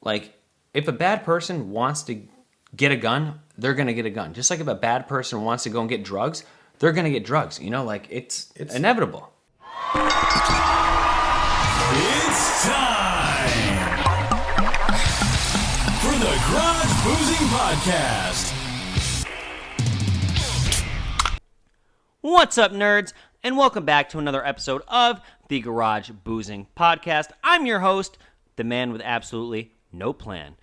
Like, if a bad person wants to get a gun, they're going to get a gun. Just like if a bad person wants to go and get drugs, they're going to get drugs. You know, like, it's inevitable. It's time for the Garage Boozing Podcast. What's up, nerds? And welcome back to another episode of the Garage Boozing Podcast. I'm your host, the man with absolutely no plan,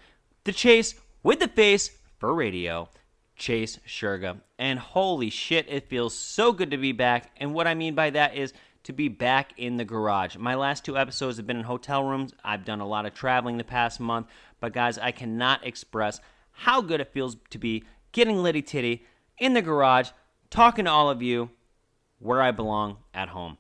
the Chase with the face for radio, Chase Shurga. And holy shit, it feels so good to be back. And what I mean by that is to be back in the garage. My last two episodes have been in hotel rooms. I've done a lot of traveling the past month. But guys, I cannot express how good it feels to be getting litty titty in the garage, talking to all of you where I belong at home.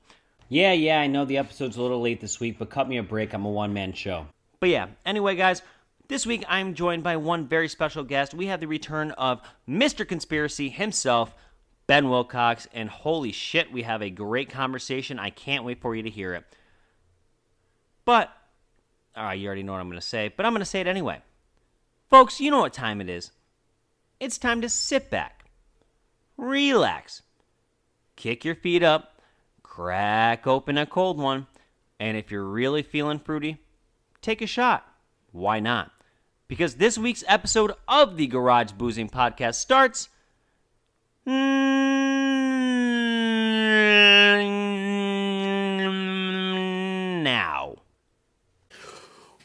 Yeah, I know the episode's a little late this week, but cut me a break. I'm a one-man show. But yeah, anyway, guys, this week I'm joined by one very special guest. We have the return of Mr. Conspiracy himself, Ben Wilcox, and holy shit, we have a great conversation. I can't wait for you to hear it. But, you already know what I'm going to say, but I'm going to say it anyway. Folks, you know what time it is. It's time to sit back, relax, kick your feet up, crack open a cold one, and if you're really feeling fruity, take a shot. Why not? Because this week's episode of the Garage Boozing Podcast starts now.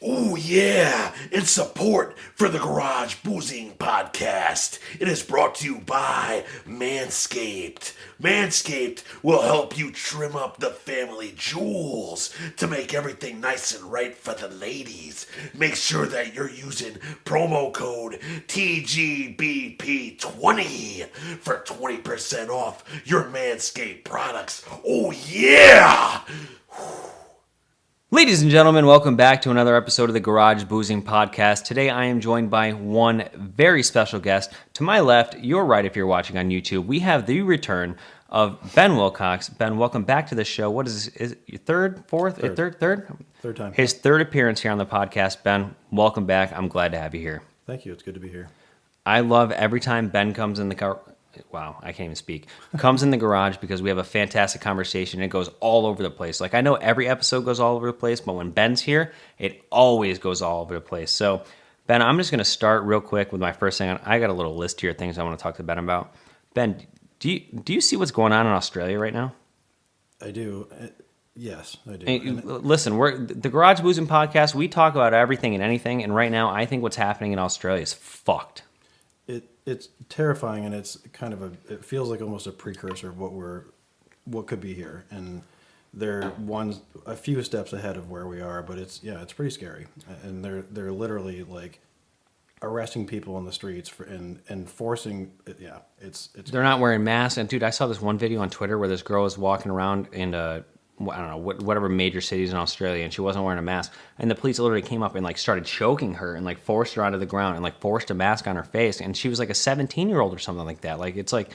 Oh yeah, in support for the Garage Boozing Podcast, it is brought to you by Manscaped. Manscaped will help you trim up the family jewels to make everything nice and right for the ladies. Make sure that you're using promo code TGBP20 for 20% off your Manscaped products. Oh yeah! Ladies and gentlemen, welcome back to another episode of the Garage Boozing Podcast. Today I am joined by one very special guest. To my left, your right if you're watching on YouTube, we have the return of Ben Wilcox. Ben, welcome back to the show. What is your third? Third time. His third appearance here on the podcast. Ben, welcome back. I'm glad to have you here. Thank you. It's good to be here. I love every time Ben comes in the car. Wow, I can't even speak. Comes in the garage because we have a fantastic conversation. It goes all over the place. Like, I know every episode goes all over the place, but when Ben's here, it always goes all over the place. So, Ben, I'm just going to start real quick with my first thing. I got a little list here of things I want to talk to Ben about. Ben, do you see what's going on in Australia right now? I do. Yes, I do. Listen, we're the Garage Boozing Podcast. We talk about everything and anything, and right now, I think what's happening in Australia is fucked. It's terrifying, and it's kind of it feels like almost a precursor of what could be here, and they're a few steps ahead of where we are, but it's pretty scary, and they're literally like arresting people in the streets and forcing it's they're not wearing masks. And dude, I saw this one video on Twitter where this girl was walking around in I don't know, whatever major cities in Australia, and she wasn't wearing a mask, and the police literally came up and like started choking her and like forced her onto the ground and like forced a mask on her face, and she was like a 17-year-old or something like that. Like, it's like,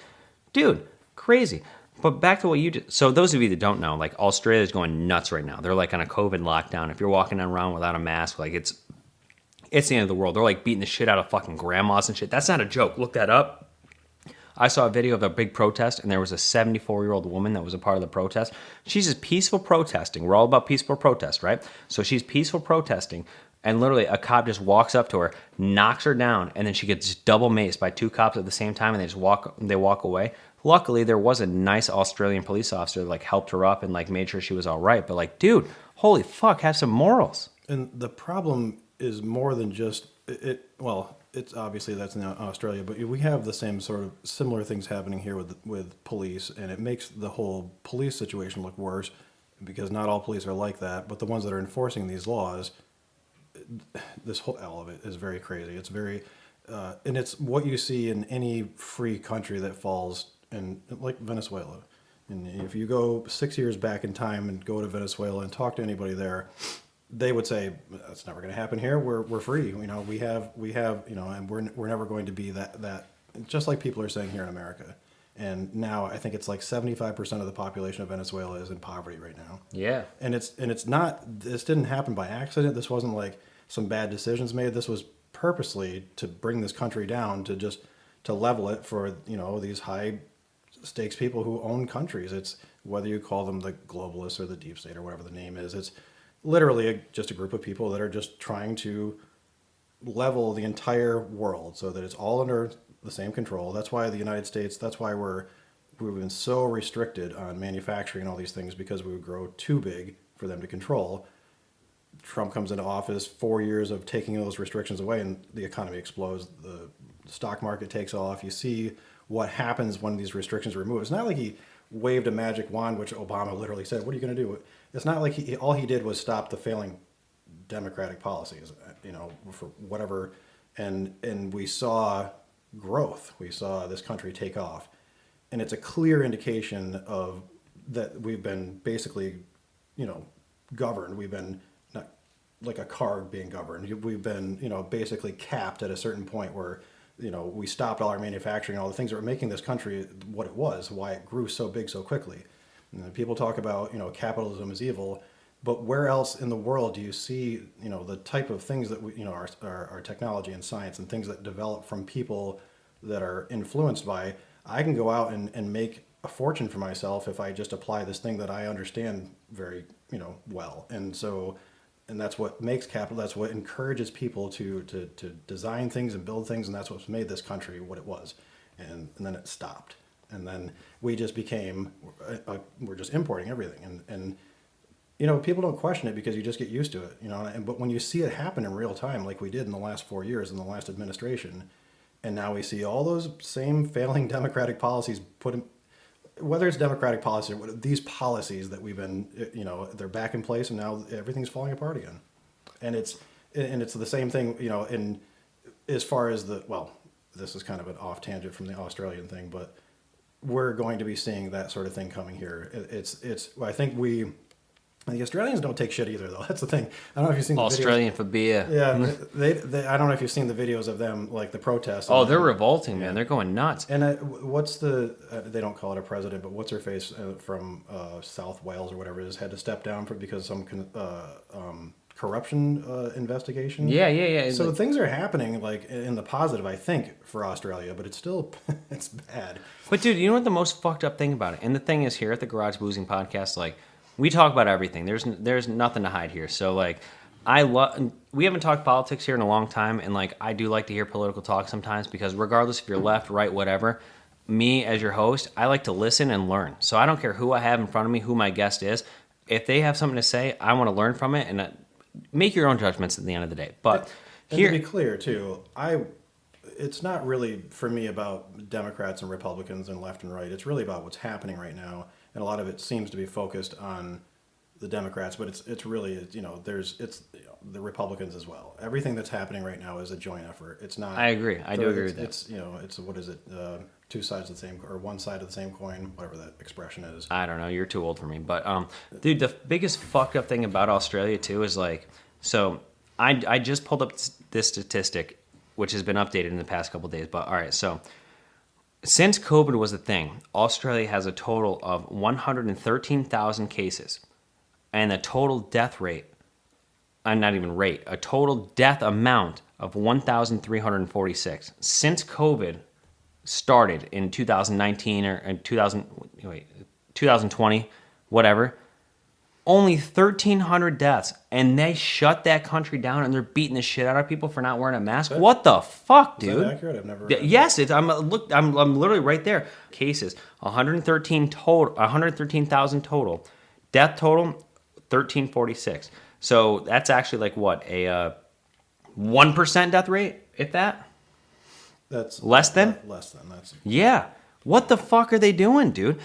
dude, crazy. But back to what you did. So those of you that don't know, like, Australia's going nuts right now. They're like on a COVID lockdown. If you're walking around without a mask, like, it's the end of the world. They're like beating the shit out of fucking grandmas and shit. That's not a joke. Look that up. I saw a video of a big protest, and there was a 74-year-old woman that was a part of the protest. She's just peaceful protesting. We're all about peaceful protest, right? So she's peaceful protesting, and literally a cop just walks up to her, knocks her down, and then she gets double maced by two cops at the same time, and they walk away. Luckily, there was a nice Australian police officer that like helped her up and like made sure she was all right. But like, dude, holy fuck, have some morals. And the problem is more than just it. Well, it's obviously that's in Australia, but we have the same sort of similar things happening here with police, and it makes the whole police situation look worse because not all police are like that. But the ones that are enforcing these laws, all of it is very crazy. It's very, and it's what you see in any free country that falls, in like Venezuela. And if you go 6 years back in time and go to Venezuela and talk to anybody there, they would say that's never going to happen here. We're free. You know, we have and we're never going to be that. Just like people are saying here in America. And now I think it's like 75% of the population of Venezuela is in poverty right now. Yeah. And it's not. This didn't happen by accident. This wasn't like some bad decisions made. This was purposely to bring this country down, to level it for, these high stakes people who own countries. It's whether you call them the globalists or the deep state or whatever the name is. It's literally just a group of people that are just trying to level the entire world so that it's all under the same control. That's why the United States, that's why we've been so restricted on manufacturing and all these things, because we would grow too big for them to control. Trump comes into office, 4 years of taking those restrictions away, and the economy explodes. The stock market takes off. You see what happens when these restrictions are removed. It's not like he waved a magic wand, which Obama literally said, what are you going to do? It's not like all he did was stop the failing democratic policies, for whatever. And we saw growth. We saw this country take off. And it's a clear indication of that we've been basically, governed. We've been not like a car being governed. We've been, basically capped at a certain point where, we stopped all our manufacturing, all the things that were making this country what it was, why it grew so big so quickly. People talk about, capitalism is evil, but where else in the world do you see, the type of things that we, our technology and science and things that develop from people that are influenced by? I can go out and make a fortune for myself if I just apply this thing that I understand very, well. And that's what makes capital. That's what encourages people to design things and build things, and that's what's made this country what it was. And then it stopped, and then we just became we're just importing everything, and people don't question it because you just get used to it, but when you see it happen in real time, like we did in the last 4 years in the last administration, and now we see all those same failing democratic policies put in, whether it's democratic policy or these policies that we've been, they're back in place, and now everything's falling apart again. And it's the same thing, in as far as this is kind of an off tangent from the Australian thing, but we're going to be seeing that sort of thing coming here. I think the Australians don't take shit either, though. That's the thing. I don't know if you've seen the Australian videos. for beer. Yeah, they I don't know if you've seen the videos of them, like the protests. Oh, they're revolting, man. They're going nuts. And what's they don't call it a president, but what's her face from South Wales or whatever it is, had to step down because of some corruption investigation. Yeah. So things are happening like in the positive, I think, for Australia, but it's still it's bad. But dude, you know what the most fucked up thing about it? And the thing is, here at the Garage Boozing Podcast, like, we talk about everything. There's nothing to hide here. So like, we haven't talked politics here in a long time, and like, I do like to hear political talk sometimes, because regardless if you're left, right, whatever, me as your host, I like to listen and learn. So I don't care who I have in front of me, who my guest is. If they have something to say, I want to learn from it, and make your own judgments at the end of the day. But and here, to be clear too, it's not really for me about Democrats and Republicans and left and right. It's really about what's happening right now. And a lot of it seems to be focused on the Democrats, but it's really, it's the Republicans as well. Everything that's happening right now is a joint effort. It's not. I agree. I do agree with that. It's what is it? Two sides of the same, or one side of the same coin, whatever that expression is. I don't know. You're too old for me. But dude, the biggest fucked up thing about Australia too is like, so I just pulled up this statistic, which has been updated in the past couple of days. But all right, so. Since COVID was a thing, Australia has a total of 113,000 cases, and a total death rate, a total death amount of 1,346. Since COVID started in 2019 or in 2020, whatever, only 1,300 deaths, and they shut that country down, and they're beating the shit out of people for not wearing a mask. What the fuck, dude? Is that accurate? I've never. Yes, I'm literally right there. Cases 113,000 total. Death total 1,346. So that's actually like what, a 1% death rate, if that. That's less than. That's. Yeah. What the fuck are they doing, dude?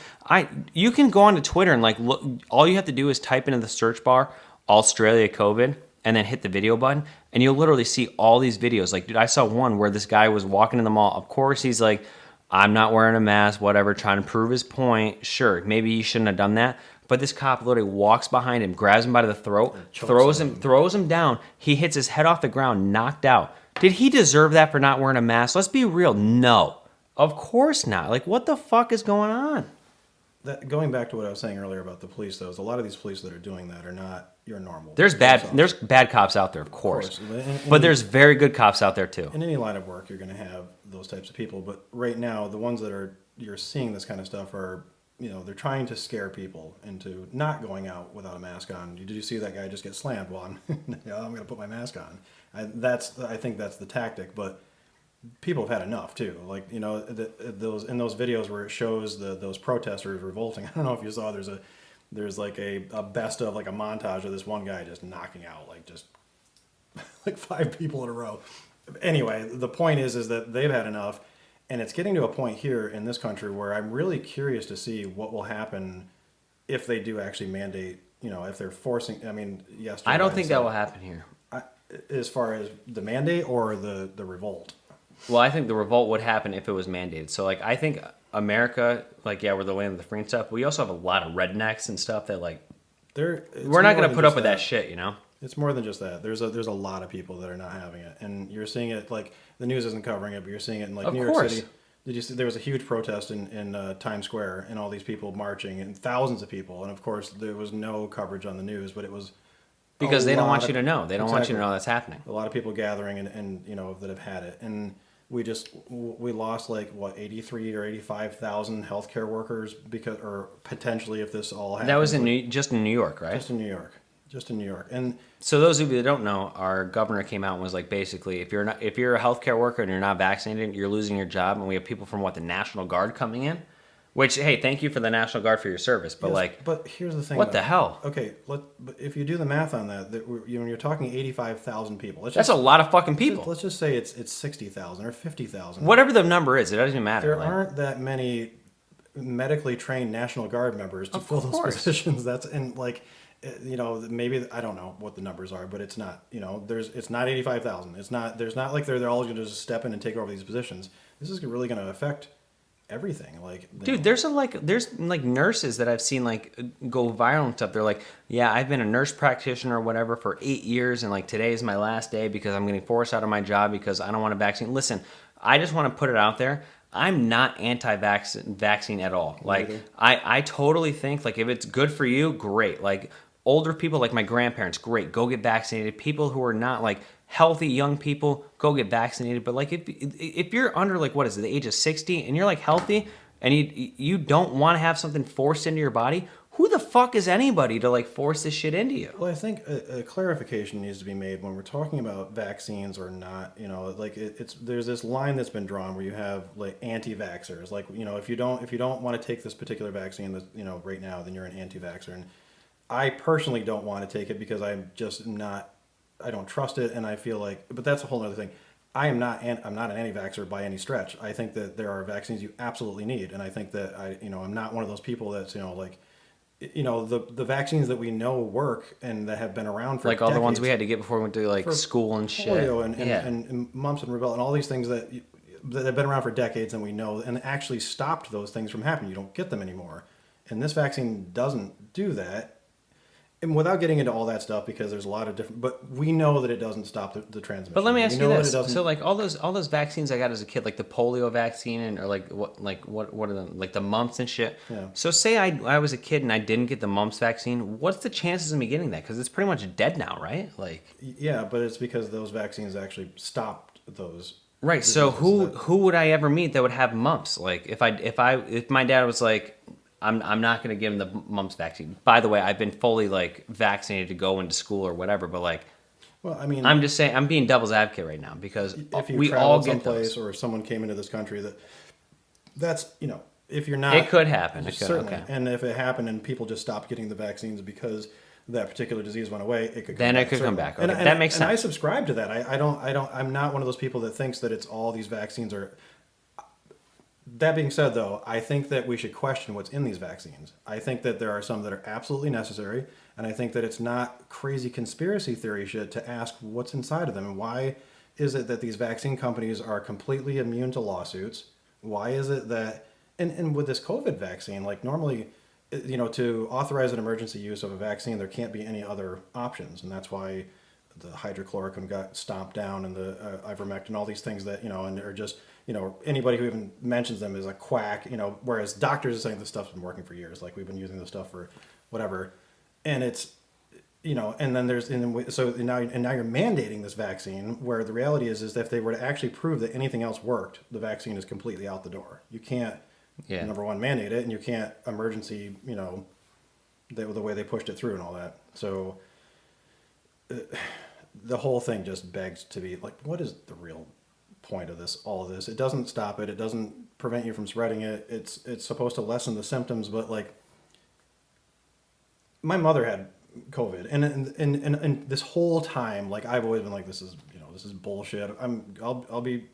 You can go onto Twitter and like look. All you have to do is type into the search bar Australia COVID and then hit the video button, and you'll literally see all these videos. Like, dude, I saw one where this guy was walking in the mall. Of course, he's like, I'm not wearing a mask, whatever, trying to prove his point. Sure, maybe he shouldn't have done that. But this cop literally walks behind him, grabs him by the throat, throws him down. He hits his head off the ground, knocked out. Did he deserve that for not wearing a mask? Let's be real. No. Of course not. Like, what the fuck is going on? that going back to what I was saying earlier about the police, though, is a lot of these police that are doing that are not your normal. There's police officers. there's bad cops out there, of course. And But there's very good cops out there too. in any line of work, you're going to have those types of people. But right now, the ones that you're seeing this kind of stuff are, they're trying to scare people into not going out without a mask on. Did you see that guy just get slammed? Well, I'm going to put my mask on. I think that's the tactic. But people have had enough too. Like those in those videos where it shows those protesters revolting. I don't know if you saw. There's like a best of like a montage of this one guy just knocking out like 5 people in a row. Anyway, the point is that they've had enough, and it's getting to a point here in this country where I'm really curious to see what will happen if they do actually mandate. If they're forcing. I mean, yes. I don't think that will happen here. As far as the mandate or the revolt. Well, I think the revolt would happen if it was mandated. So, like, I think America, like, yeah, we're the land of the free and stuff. But we also have a lot of rednecks and stuff that, like, we're not going to put up with that shit, It's more than just that. There's a lot of people that are not having it, and you're seeing it. Like the news isn't covering it, but you're seeing it in like New York City. Did you see there was a huge protest in Times Square, and all these people marching, and thousands of people, and of course there was no coverage on the news, but it was because they don't want you to know. They don't want you to know that's happening. A lot of people gathering and that have had it, and we lost like 83 or 85,000 healthcare workers or potentially if this all happens. That was just in New York, right? Just in New York. And so those of you that don't know, our governor came out and was like, basically, if you're a healthcare worker and you're not vaccinated, you're losing your job. And we have people from the National Guard coming in, which, hey, thank you for the National Guard for your service. But yes, but here's the thing. What the hell? Okay, but if you do the math on that, when you're talking 85,000 people, that's a lot of fucking people. Let's just say it's 60,000 or 50,000. Whatever the number is, it doesn't even matter. There aren't that many medically trained National Guard members to fill those positions. Maybe I don't know what the numbers are, but it's not. It's not 85,000. It's not. There's not like they're all going to just step in and take over these positions. This is really going to affect everything. Dude, there's nurses that I've seen go viral and stuff. They're like, yeah, I've been a nurse practitioner or whatever for 8 years, and today is my last day because I'm getting forced out of my job because I don't want a vaccine. Listen, I just want to put it out there. I'm not anti-vaccine at all. I totally think if it's good for you, great. Older people like my grandparents, great, go get vaccinated. People who are not healthy young people, go get vaccinated. But if you're under the age of 60 and you're healthy and you don't want to have something forced into your body, who the fuck is anybody to force this shit into you? Well, I think a clarification needs to be made when we're talking about vaccines or not. There's this line that's been drawn where you have anti-vaxxers. If you don't want to take this particular vaccine right now, then you're an anti-vaxxer. And I personally don't want to take it because I'm just not. I don't trust it, and I feel but that's a whole other thing. I'm not an anti-vaxxer by any stretch. I think that there are vaccines you absolutely need, and I think that I'm not one of those people that's the vaccines that we know work and that have been around for decades, all the ones we had to get before we went to school and shit, polio and mumps and rubella and all these things that have been around for decades and we know and actually stopped those things from happening. You don't get them anymore, and this vaccine doesn't do that. And without getting into all that stuff, because there's a lot of different, but we know that it doesn't stop the transmission. But let me ask you this: so all those vaccines I got as a kid, the polio vaccine, or what are them, the mumps and shit. Yeah. So say I was a kid and I didn't get the mumps vaccine. What's the chances of me getting that? Because it's pretty much dead now, right? Yeah, but it's because those vaccines actually stopped those. Right. So who would I ever meet that would have mumps? If my dad was like, I'm not going to give him the mumps vaccine. By the way, I've been fully vaccinated to go into school or whatever, but well, I mean, I'm just saying I'm being devil's advocate right now because if you we all get someplace or if someone came into this country that's if you're not, it could happen. It could, certainly. Okay. And if it happened and people just stopped getting the vaccines because that particular disease went away, it could come back. Okay. That makes sense. And I subscribe to that. I'm not one of those people that thinks that it's all these vaccines are. That being said, though, I think that we should question what's in these vaccines. I think that there are some that are absolutely necessary, and I think that it's not crazy conspiracy theory shit to ask what's inside of them and why is it that these vaccine companies are completely immune to lawsuits? Why is it that, and with this COVID vaccine, normally, to authorize an emergency use of a vaccine, there can't be any other options, and that's why hydrochloroquine got stomped down, and the ivermectin, all these things that and are just anybody who even mentions them is a quack. Whereas doctors are saying this stuff's been working for years. Like we've been using this stuff for whatever, and it's and then now you're mandating this vaccine, where the reality is that if they were to actually prove that anything else worked, the vaccine is completely out the door. You can't number one mandate it, and you can't emergency the way they pushed it through and all that. So the whole thing just begs to be like, what is the real point of all of this? It doesn't stop it. It doesn't prevent you from spreading it. It's supposed to lessen the symptoms, but like my mother had COVID, and this whole time, like I've always been like, this is bullshit. I'll be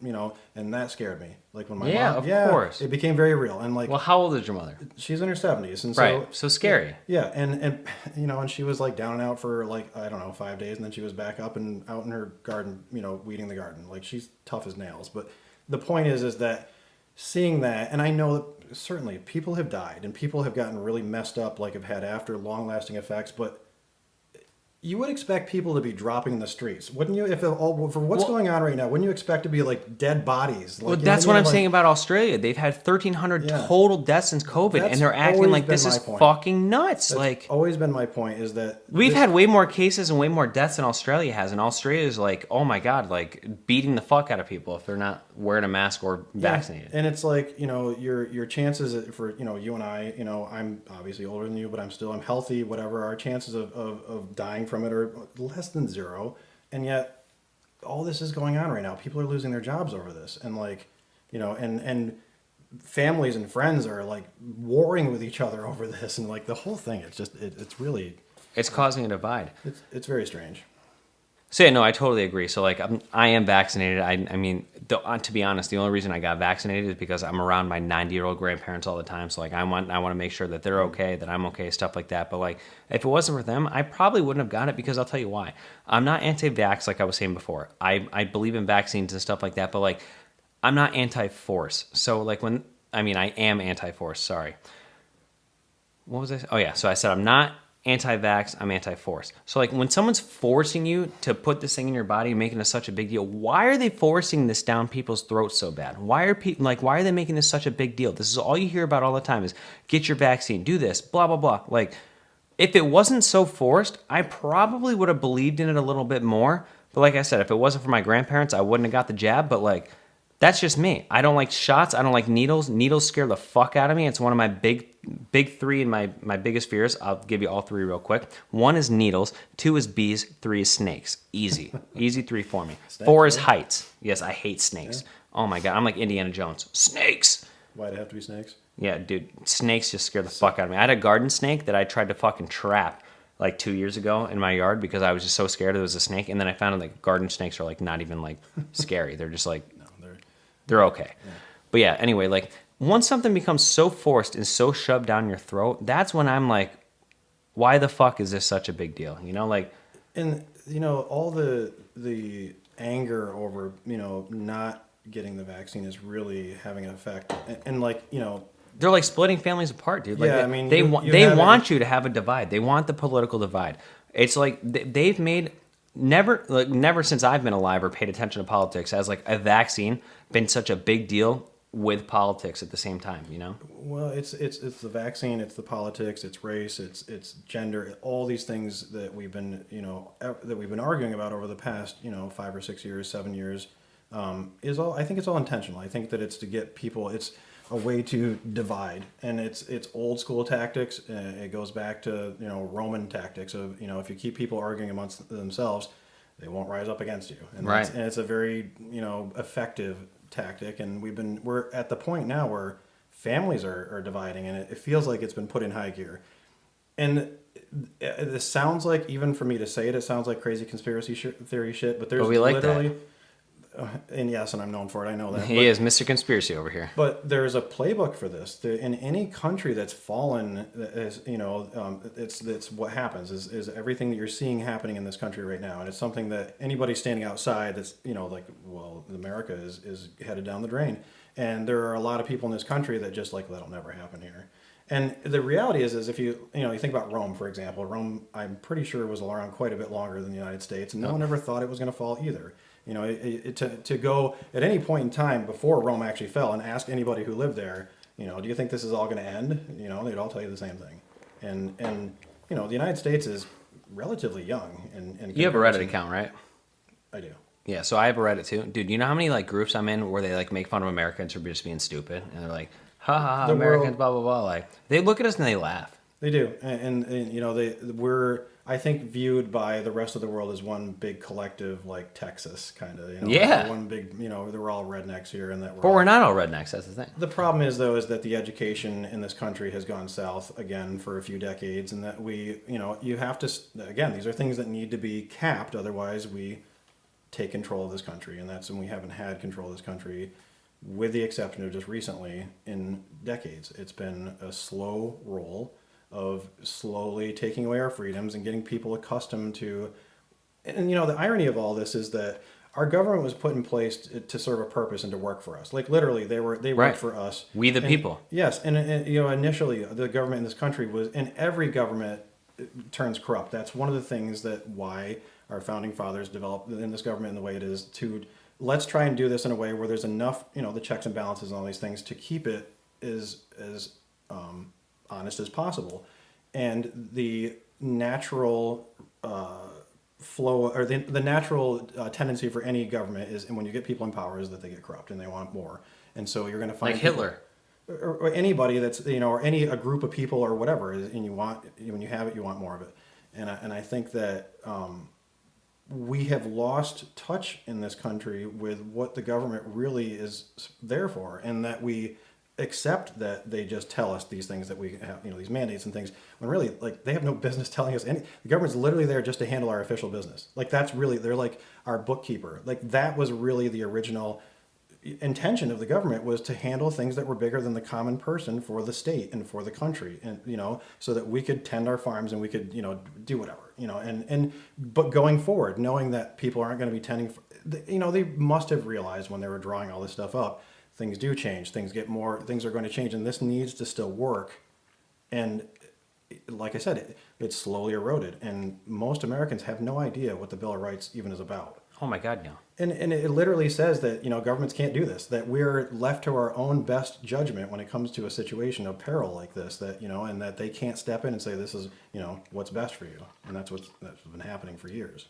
and that scared me. Like when my mom, of course, it became very real. And like, well, how old is your mother? She's in her 70s, and so scary. Yeah, and and she was like down and out for like, I don't know, 5 days, and then she was back up and out in her garden, weeding the garden. Like she's tough as nails. But the point is that seeing that, and I know that certainly people have died and people have gotten really messed up, like have had after long-lasting effects, but you would expect people to be dropping in the streets, wouldn't you? For what's going on right now, wouldn't you expect to be like dead bodies? Like, well, that's what I'm saying about Australia. They've had 1,300 total deaths since COVID, and they're acting like this is fucking nuts. That's like always been my point, is that we've had way more cases and way more deaths than Australia has, and Australia is like, oh my god, like beating the fuck out of people if they're not wearing a mask or vaccinated. And it's like your chances for you and I, I'm obviously older than you, but I'm healthy. Whatever, our chances of dying from it are less than zero, and yet all this is going on right now. People are losing their jobs over this, and like and families and friends are like warring with each other over this, and like the whole thing, it's causing a divide. It's very strange. So yeah, no, I totally agree. So like I am vaccinated. I mean, to be honest, the only reason I got vaccinated is because I'm around my 90-year-old grandparents all the time. So like I want to make sure that they're okay, that I'm okay, stuff like that. But like if it wasn't for them, I probably wouldn't have got it, because I'll tell you why. I'm not anti-vax like I was saying before. I believe in vaccines and stuff like that, but like I'm not anti-force. So like I am anti-force. Sorry. What was I? Oh yeah. So I said I'm not anti-vax, I'm anti-force. So like when someone's forcing you to put this thing in your body, making it such a big deal, why are they forcing this down people's throats so bad? Why are they making this such a big deal? This is all you hear about all the time is get your vaccine, do this, blah, blah, blah. Like if it wasn't so forced, I probably would have believed in it a little bit more. But like I said, if it wasn't for my grandparents, I wouldn't have got the jab. But like, that's just me. I don't like shots. I don't like needles. Needles scare the fuck out of me. It's one of my big three and my biggest fears. I'll give you all three real quick. 1 is needles. 2 is bees. 3 is snakes. Easy. Easy 3 for me. Snakes, 4 is heights. Yes, I hate snakes. Yeah. Oh my God. I'm like Indiana Jones. Snakes. Why'd it have to be snakes? Yeah, dude. Snakes just scare the fuck out of me. I had a garden snake that I tried to fucking trap like 2 years ago in my yard because I was just so scared it was a snake. And then I found out like garden snakes are like not even like scary. They're just like, they're okay. Yeah. But yeah, anyway, like once something becomes so forced and so shoved down your throat, that's when I'm like, why the fuck is this such a big deal? Like, and all the anger over, not getting the vaccine is really having an effect. And like, they're like splitting families apart, dude. Like, yeah, I mean, they want you to have a divide. They want the political divide. It's like they've made never since I've been alive or paid attention to politics has like a vaccine been such a big deal with politics at the same time, Well, it's the vaccine, it's the politics, it's race, it's gender, all these things that we've been arguing about over the past 5 or 6 years, 7 years, is all. I think it's all intentional. I think that it's to get people. It's a way to divide, and it's old school tactics. It goes back to Roman tactics of if you keep people arguing amongst themselves, they won't rise up against you. And right. And it's a very effective tactic, and we're at the point now where families are dividing, and it feels like it's been put in high gear. And this sounds like, even for me to say it, it sounds like crazy conspiracy theory shit. But there's we like literally. That. And yes, and I'm known for it. I know that. He is Mr. Conspiracy over here. But there's a playbook for this. In any country that's fallen, it's what happens is everything that you're seeing happening in this country right now, and it's something that anybody standing outside that's America is headed down the drain, and there are a lot of people in this country that just like that'll never happen here, And the reality is if you think about Rome, for example, Rome, I'm pretty sure was around quite a bit longer than the United States, and no one ever thought it was going to fall either. To go at any point in time before Rome actually fell and ask anybody who lived there, do you think this is all going to end? They'd all tell you the same thing. And the United States is relatively young. And You have a Reddit account, right? I do. Yeah, so I have a Reddit too. Dude, you know how many like groups I'm in where they like make fun of Americans for just being stupid? And they're like, ha ha ha, Americans, blah, blah, blah. Like, they look at us and they laugh. They do. And we're, I think, viewed by the rest of the world as one big collective, like Texas, kind of. Yeah. One big, we're all rednecks here. And that But we're not all rednecks, that's the thing. The problem is, though, is that the education in this country has gone south again for a few decades. And that you have to, again, these are things that need to be capped. Otherwise, we take control of this country. And that's when we haven't had control of this country, with the exception of just recently, in decades. It's been a slow roll of slowly taking away our freedoms and getting people accustomed to. And the irony of all this is that our government was put in place to serve a purpose and to work for us. Like literally, they worked for us. We the people. Yes, and initially the government in this country was, and every government turns corrupt. That's one of the things that why our founding fathers developed in this government in the way it is, to let's try and do this in a way where there's enough, the checks and balances and all these things to keep it as honest as possible. And the natural flow, or the natural tendency for any government is, and when you get people in power, is that they get corrupt and they want more. And so you're going to find like Hitler. Or anybody that's, or a group of people or whatever, and when you have it, you want more of it. And I think that we have lost touch in this country with what the government really is there for, and that we accept that they just tell us these things that we have, these mandates and things, when really, like, they have no business telling us any. The government's literally there just to handle our official business. Like, that's really, they're like our bookkeeper. Like, that was really the original intention of the government, was to handle things that were bigger than the common person for the state and for the country, and so that we could tend our farms and we could do whatever, but going forward, knowing that people aren't going to be tending, they must have realized when they were drawing all this stuff up, things do change, things are going to change, and this needs to still work. And like I said, it's slowly eroded, and most Americans have no idea what the Bill of Rights even is about. Oh my God, no. And it literally says that, governments can't do this, that we're left to our own best judgment when it comes to a situation of peril like this, that, and that they can't step in and say, this is, what's best for you. And that's what's been happening for years.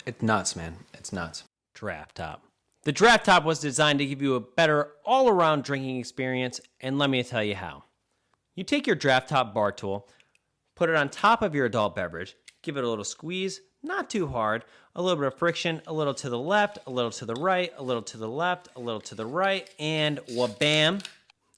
It's nuts, man. It's nuts. Draft Top. The Draft Top was designed to give you a better all-around drinking experience, and let me tell you how. You take your Draft Top bar tool, put it on top of your adult beverage, give it a little squeeze, not too hard, a little bit of friction, a little to the left, a little to the right, a little to the left, a little to the right, and wha-bam.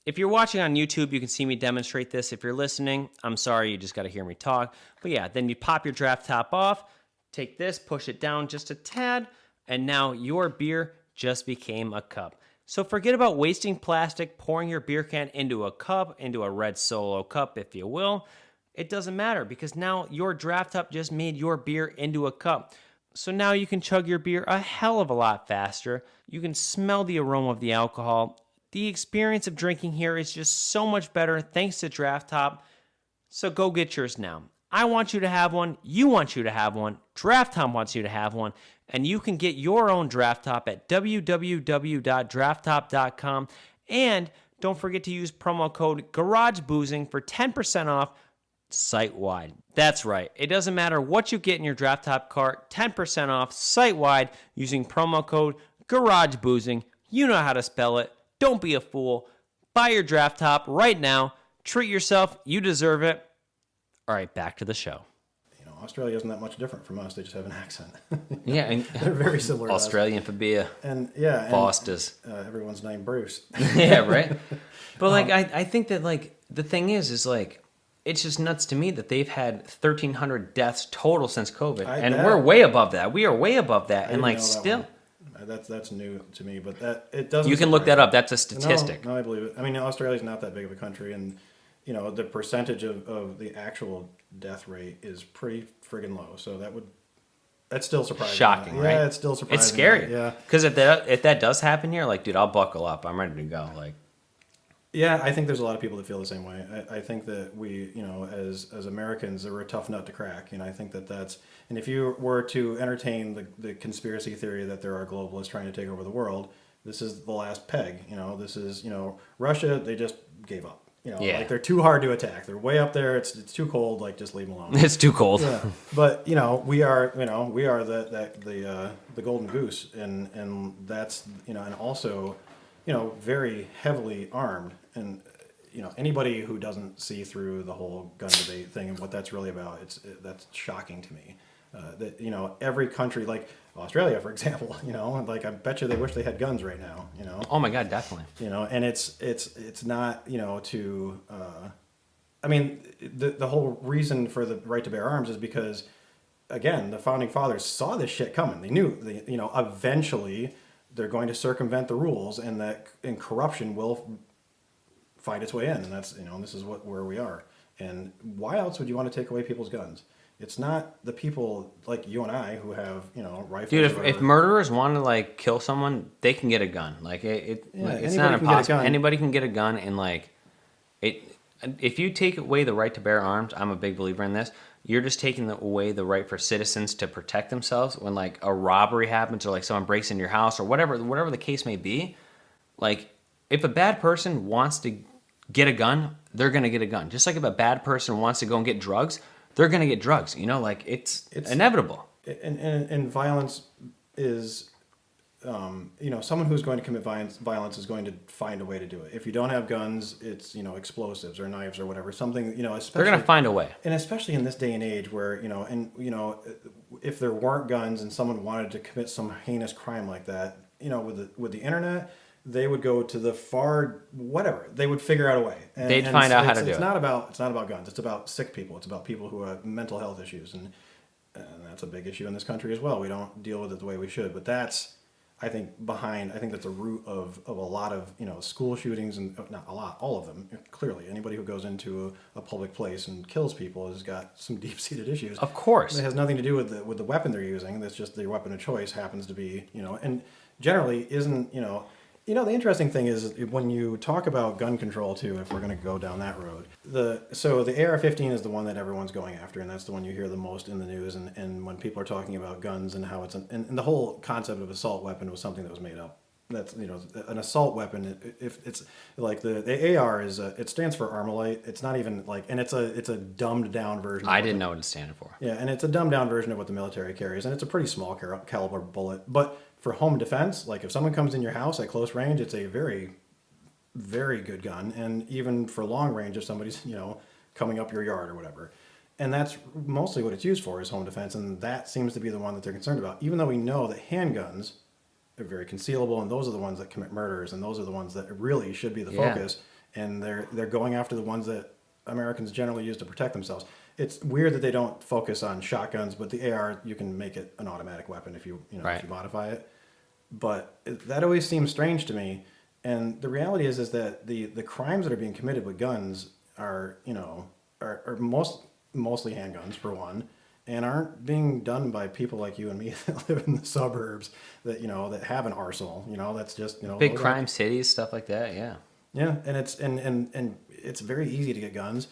If you're watching on YouTube, you can see me demonstrate this. If you're listening, I'm sorry, you just got to hear me talk. But yeah, then you pop your Draft Top off, take this, push it down just a tad, and now your beer just became a cup. So forget about wasting plastic, pouring your beer can into a cup, into a red Solo cup, if you will. It doesn't matter, because now your Draft Top just made your beer into a cup. So now you can chug your beer a hell of a lot faster. You can smell the aroma of the alcohol. The experience of drinking here is just so much better thanks to Draft Top. So go get yours now. I want you to have one. You want you to have one. Draft Top wants you to have one. And you can get your own Draft Top at www.drafttop.com. And don't forget to use promo code GarageBoozing for 10% off site-wide. That's right. It doesn't matter what you get in your Draft Top cart, 10% off site-wide using promo code GarageBoozing. You know how to spell it. Don't be a fool. Buy your Draft Top right now. Treat yourself. You deserve it. All right, back to the show. Australia isn't that much different from us. They just have an accent. Yeah, and they're very similar. Australian for beer. And yeah, Foster's. Everyone's named Bruce. Yeah, right. But like, I think that like the thing is like, it's just nuts to me that they've had 1,300 deaths total since COVID, and we're way above that. We are way above that, and like still. That's new to me, but that it doesn't. You can look that up. That's a statistic. No, I believe it. I mean, Australia's not that big of a country, and the percentage of the actual death rate is pretty friggin' low. So that's still surprising. Shocking, right? Yeah, it's still surprising. It's scary. Yeah, because if that does happen here, like, dude, I'll buckle up. I'm ready to go. Like, Yeah, I think there's a lot of people that feel the same way. I think that we, as Americans, we're a tough nut to crack. I think that's, and if you were to entertain the conspiracy theory that there are globalists trying to take over the world, this is the last peg. This is, Russia, they just gave up. Yeah. Like they're too hard to attack. They're way up there. It's too cold. Like just leave them alone. It's too cold. Yeah, but we are the golden goose, and that's and also very heavily armed, and anybody who doesn't see through the whole gun debate thing and what that's really about, that's shocking to me. That every country like Australia, for example, like I bet you they wish they had guns right now. Oh my God, definitely. And it's not to. I mean, the whole reason for the right to bear arms is because, again, the founding fathers saw this shit coming. They knew, eventually they're going to circumvent the rules, and corruption will find its way in, and that's this is where we are. And why else would you want to take away people's guns? It's not the people like you and I who have rifles. Dude, if murderers want to like kill someone, they can get a gun. Like it's not impossible. Anybody can get a gun, and like it. If you take away the right to bear arms, I'm a big believer in this. You're just taking away the right for citizens to protect themselves when like a robbery happens or like someone breaks into your house or whatever the case may be. Like if a bad person wants to get a gun, they're gonna get a gun. Just like if a bad person wants to go and get drugs, they're gonna get drugs. Like it's inevitable. And violence is, someone who's going to commit violence is going to find a way to do it. If you don't have guns, it's explosives or knives or whatever. Something especially They're gonna find a way. And especially in this day and age where if there weren't guns and someone wanted to commit some heinous crime like that, with the internet, they would go to the far whatever. They would figure out a way. They'd find out how to do it. It's not about guns. It's about sick people. It's about people who have mental health issues, and that's a big issue in this country as well. We don't deal with it the way we should. But that's, I think that's a root of a lot of school shootings, and not a lot, all of them. Clearly, anybody who goes into a public place and kills people has got some deep-seated issues. Of course, it has nothing to do with the weapon they're using. That's just their weapon of choice happens to be and generally isn't the interesting thing is when you talk about gun control too, if we're going to go down that road, the AR-15 is the one that everyone's going after, and that's the one you hear the most in the news. And when people are talking about guns and how and the whole concept of assault weapon was something that was made up. That's an assault weapon. If it's like the AR is it stands for Armalite. It's not even like, and it's a dumbed down version. I didn't know what it stands for. Yeah, and it's a dumbed down version of what the military carries, and it's a pretty small caliber bullet, but for home defense, like if someone comes in your house at close range, it's a very, very good gun. And even for long range, if somebody's, coming up your yard or whatever. And that's mostly what it's used for, is home defense. And that seems to be the one that they're concerned about, even though we know that handguns are very concealable, and those are the ones that commit murders, and those are the ones that really should be the focus. And they're going after the ones that Americans generally use to protect themselves. It's weird that they don't focus on shotguns, but the AR, you can make it an automatic weapon if you if you modify it. But that always seems strange to me. And the reality is that the crimes that are being committed with guns are mostly handguns for one, and aren't being done by people like you and me that live in the suburbs that that have an arsenal. That's just big crime cities, stuff like that. Yeah. Yeah, and it's very easy to get guns.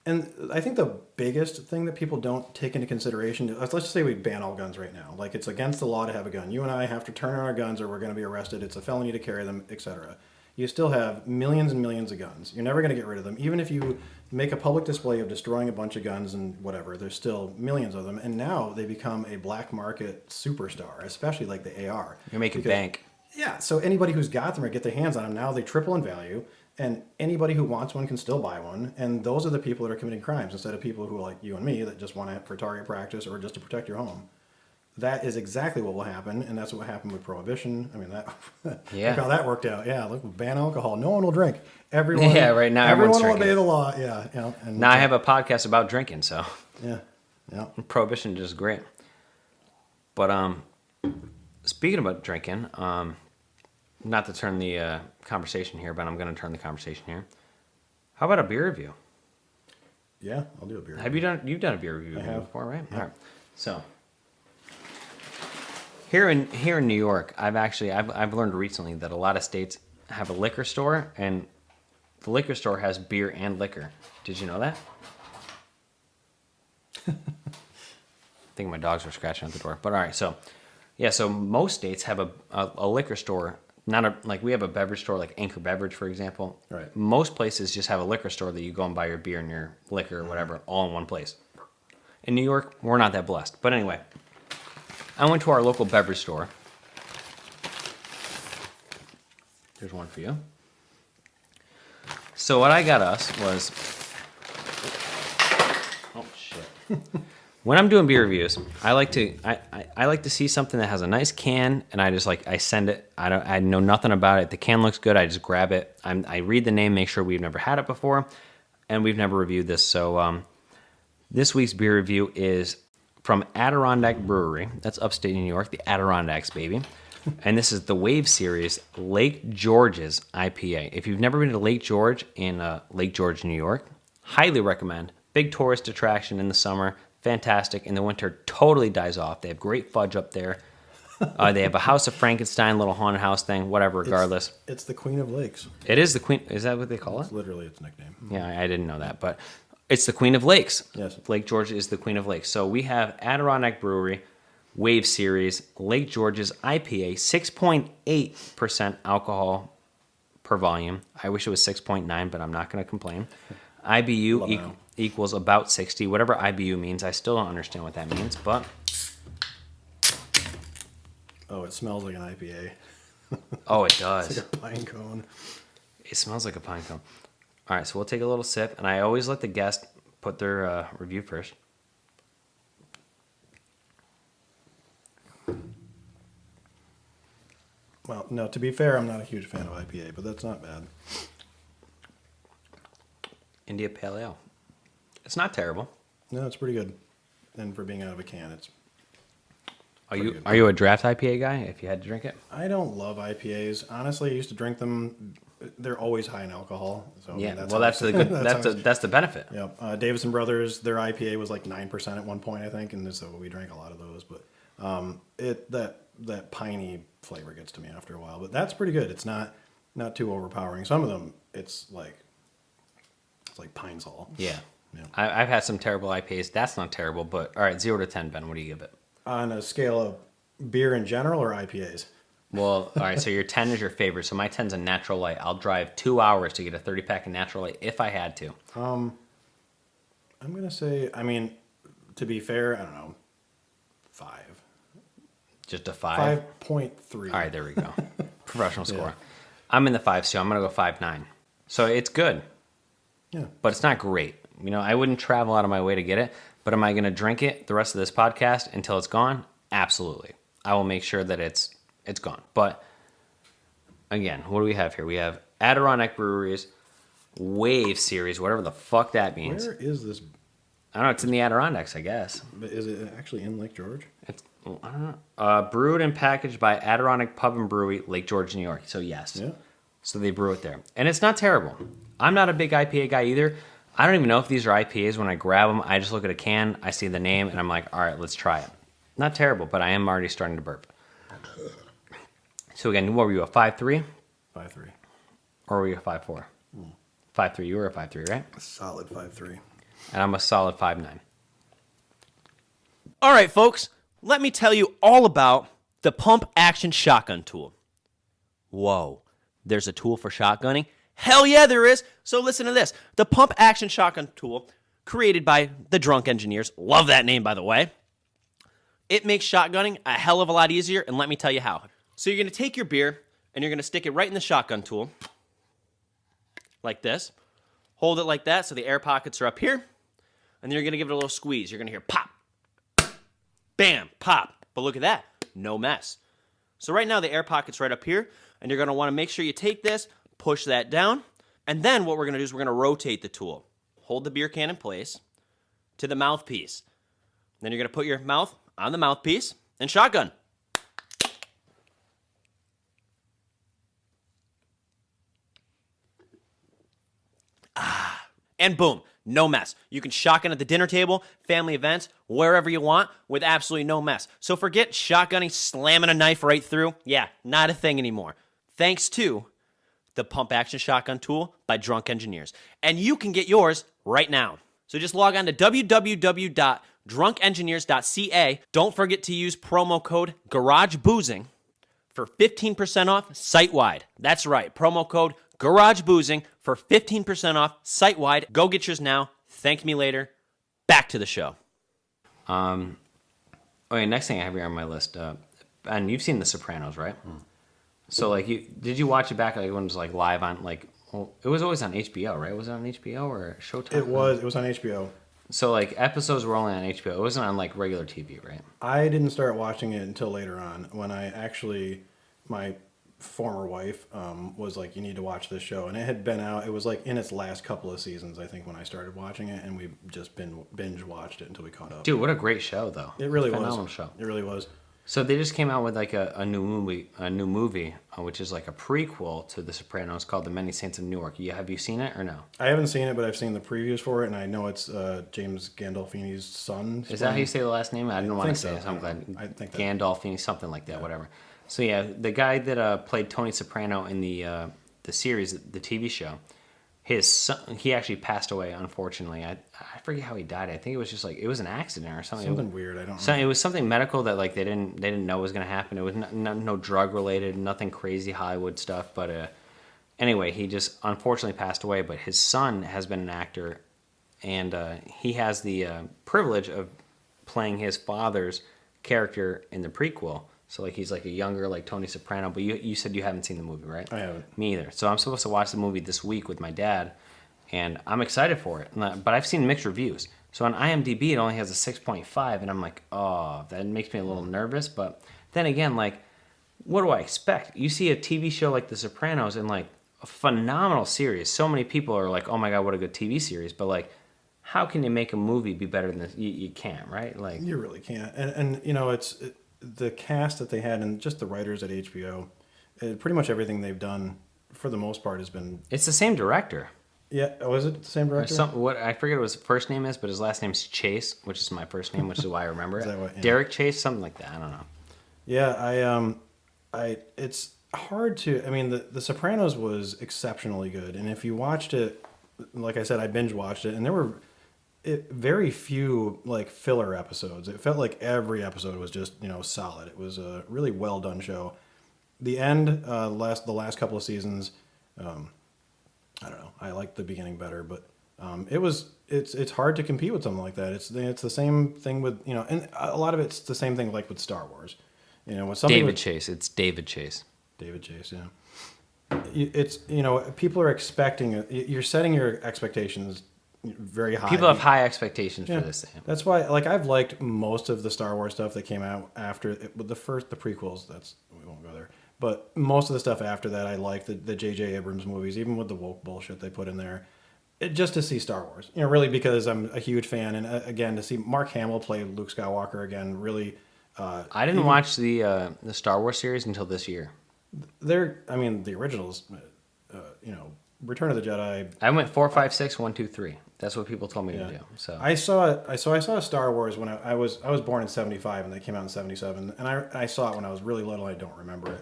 And I think the biggest thing that people don't take into consideration, let's just say we ban all guns right now. Like, it's against the law to have a gun. You and I have to turn on our guns or we're going to be arrested. It's a felony to carry them, etc. You still have millions and millions of guns. You're never going to get rid of them. Even if you make a public display of destroying a bunch of guns and whatever, there's still millions of them. And now they become a black market superstar, especially like the AR. You're making bank. Yeah, so anybody who's got them or get their hands on them, now they triple in value. And anybody who wants one can still buy one. And those are the people that are committing crimes, instead of people who are like you and me that just want it for target practice or just to protect your home. That is exactly what will happen, and that's what happened with Prohibition. I mean, look how that worked out. Yeah, look, ban alcohol. No one will drink. Everyone. Yeah, right now everyone will drinking. obey the law. Yeah. And now I have a podcast about drinking, so yeah. Prohibition is great. But speaking about drinking, not to turn the conversation here, but I'm going to turn the conversation here. How about a beer review? Yeah, I'll do a beer review. You've done a beer review before, right? Yeah. All right. So here in New York, I've learned recently that a lot of states have a liquor store, and the liquor store has beer and liquor. Did you know that? I think my dogs were scratching at the door. But all right, so most states have a liquor store. Like we have a beverage store like Anchor Beverage, for example. Right. Most places just have a liquor store that you go and buy your beer and your liquor or whatever all in one place. In New York, we're not that blessed. But anyway, I went to our local beverage store. Here's one for you. So what I got us was, oh shit. When I'm doing beer reviews, I like to see something that has a nice can, and I send it. I know nothing about it. The can looks good. I just grab it. I read the name, make sure we've never had it before, and we've never reviewed this. So this week's beer review is from Adirondack Brewery. That's upstate New York, the Adirondacks, baby. And this is the Wave Series Lake George's IPA. If you've never been to Lake George in Lake George, New York, highly recommend. Big tourist attraction in the summer. Fantastic. In the winter, totally dies off. They have great fudge up there. They have a House of Frankenstein, little haunted house thing, whatever, regardless. It's the Queen of Lakes. It is the Queen. Is that what they call it? It's literally its nickname. Yeah, I didn't know that. But it's the Queen of Lakes. Yes. Lake George is the Queen of Lakes. So we have Adirondack Brewery, Wave Series, Lake George's IPA, 6.8% alcohol per volume. I wish it was 6.9, but I'm not going to complain. IBU equals about 60, whatever IBU means. I still don't understand what that means, but... Oh, it smells like an IPA. Oh, it does. It's like a pine cone. It smells like a pine cone. All right, so we'll take a little sip, and I always let the guest put their review first. Well, no, to be fair, I'm not a huge fan of IPA, but that's not bad. India Pale Ale. It's not terrible. No, it's pretty good. And for being out of a can, it's Are you a draft IPA guy if you had to drink it? I don't love IPAs. Honestly, I used to drink them. They're always high in alcohol. So Yeah, that's well, how that's the good. That's the benefit. Yeah, Davison Brothers, their IPA was like 9% at one point, I think, and so we drank a lot of those. But that piney flavor gets to me after a while. But that's pretty good. It's not too overpowering. Some of them, it's like Pine Sol. Yeah. Yeah. I've had some terrible IPAs. That's not terrible, but all right, 0 to 10, Ben. What do you give it? On a scale of beer in general or IPAs? Well, all right, so your 10 is your favorite. So my 10's a natural light. I'll drive 2 hours to get a 30-pack of natural light if I had to. I'm going to say, I mean, to be fair, I don't know, 5. Just a 5? 5.3. All right, there we go. Professional score. Yeah. I'm in the 5s too. I'm going to go 5.9. So it's good, Yeah. but it's not great. You know, I wouldn't travel out of my way to get it, but am I going to drink it the rest of this podcast until it's gone? Absolutely. I will make sure that it's gone. But again, what do we have here? We have Adirondack Brewery's Wave Series, whatever the fuck that means. Where is this? I don't know. It's in the Adirondacks, I guess. Is it actually in Lake George? It's I don't know. Brewed and packaged by Adirondack Pub and Brewery, Lake George, New York. So yes. Yeah. So they brew it there, and it's not terrible. I'm not a big IPA guy either. I don't even know if these are IPAs. When I grab them, I just look at a can, I see the name, and I'm like, all right, let's try it. Not terrible, but I am already starting to burp. So again, what were you, a 5.3? 5.3. Or were you a 5.4? 5.3. You were a 5.3, right? A solid 5.3. And I'm a solid 5.9. All right, folks, let me tell you all about the pump action shotgun tool. Whoa, there's a tool for shotgunning? Hell yeah, there is. So listen to this. The pump action shotgun tool, created by the Drunk Engineers. Love that name, by the way. It makes shotgunning a hell of a lot easier, and let me tell you how. So you're going to take your beer, and you're going to stick it right in the shotgun tool, like this. Hold it like that so the air pockets are up here, and then you're going to give it a little squeeze. You're going to hear pop, bam, pop. But look at that. No mess. So right now the air pocket's right up here, and you're going to want to make sure you take this, push that down, and then what we're going to do is we're going to rotate the tool. Hold the beer can in place to the mouthpiece. Then you're going to put your mouth on the mouthpiece and shotgun. And boom, no mess. You can shotgun at the dinner table, family events, wherever you want with absolutely no mess. So forget shotgunning, slamming a knife right through. Yeah, not a thing anymore. Thanks to the pump action shotgun tool by Drunk Engineers. And you can get yours right now. So just log on to www.drunkengineers.ca. Don't forget to use promo code GarageBoozing for 15% off site-wide. That's right, promo code GarageBoozing for 15% off site-wide. Go get yours now. Thank me later. Back to the show. Okay, next thing I have here on my list, and you've seen The Sopranos, right? So, like, did you watch it back like when it was like live on like? Well, it was always on HBO, right? Was it on HBO or Showtime? It was on HBO. So, like, episodes were only on HBO. It wasn't on like regular TV, right? I didn't start watching it until later on when my former wife was like, you need to watch this show, and it had been out. It was like in its last couple of seasons, I think, when I started watching it, and we just binge watched it until we caught up. Dude, what a great show, though! It really was. Phenomenal show. It really was. So they just came out with like a new movie, which is like a prequel to The Sopranos called The Many Saints of Newark. Have you seen it or no? I haven't seen it, but I've seen the previews for it, and I know it's James Gandolfini's son. Is that how you say the last name? I didn't want to say so. it. So I'm glad. I think that. Gandolfini, something like that, whatever. So yeah, the guy that played Tony Soprano in the series, the TV show, his son, he actually passed away, unfortunately. I forget how he died. I think it was just like, it was an accident or something. Something weird. I don't So know. it was something medical that like they didn't know was going to happen. It was no drug related, nothing crazy Hollywood stuff. But anyway, he just unfortunately passed away. But his son has been an actor, and he has the privilege of playing his father's character in the prequel. So like he's like a younger like Tony Soprano. But you said you haven't seen the movie, right? I haven't. Me either. So I'm supposed to watch the movie this week with my dad, and I'm excited for it. But I've seen mixed reviews. So on IMDb, it only has a 6.5, and I'm like, oh, that makes me a little nervous. But then again, like, what do I expect? You see a TV show like The Sopranos, and like a phenomenal series. So many people are like, oh my god, what a good TV series. But like, how can you make a movie be better than this? You can't, right? Like, You really can't. And you know, the cast that they had and just the writers at HBO, pretty much everything they've done for the most part has been. it's the same director. Yeah, was it the same Or director? what I forget what his first name is, but his last name's Chase, which is my first name, which is why I remember it. Is that what- yeah. Derek Chase, something like that. I don't know. Yeah, it's hard to. I mean, the Sopranos was exceptionally good, and if you watched it, like I said, I binge watched it, and there were very few like filler episodes. It felt like every episode was just solid. It was a really well done show. The end, the last couple of seasons, I don't know. I liked the beginning better, but it's hard to compete with something like that. It's the same thing with and a lot of it's the same thing like with Star Wars. With something David with Chase. It's David Chase. David Chase, yeah. It's people are expecting. You're setting your expectations very high. People have high expectations Yeah. for this thing. That's why, like, I've liked most of the Star Wars stuff that came out after with the prequels. We won't go there. But most of the stuff after that, I like the J.J. Abrams movies, even with the woke bullshit they put in there. Just to see Star Wars, really, because I'm a huge fan, and again, to see Mark Hamill play Luke Skywalker again, really. I didn't watch the Star Wars series until this year. The originals, Return of the Jedi. I went 4, 5, 6, 1, 2, 3. That's what people told me to do. So I saw Star Wars when I was born in '75 and they came out in '77, and I saw it when I was really little. I don't remember it,